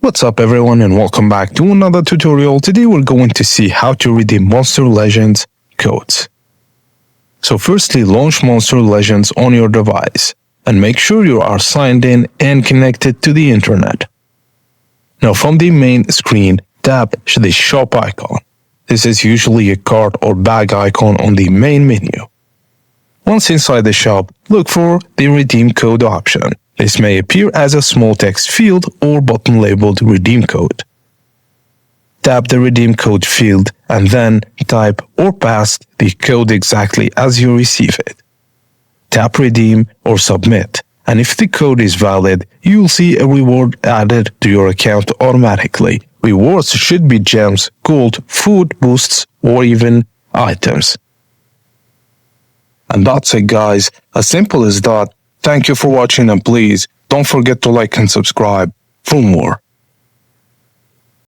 What's up everyone and welcome back to another tutorial. Today we're going to see how to redeem Monster Legends codes. So firstly, launch Monster Legends on your device and make sure you are signed in and connected to the internet. Now from the main screen, tap the shop icon. This is usually a cart or bag icon on the main menu. Once inside the shop, look for the redeem code option. This may appear as a small text field or button labeled redeem code. Tap the redeem code field and then type or paste the code exactly as you receive it. Tap redeem or submit, and if the code is valid, you'll see a reward added to your account automatically. Rewards should be gems, gold, food boosts, or even items. And that's it guys, as simple as that. Thank you for watching and please don't forget to like and subscribe for more.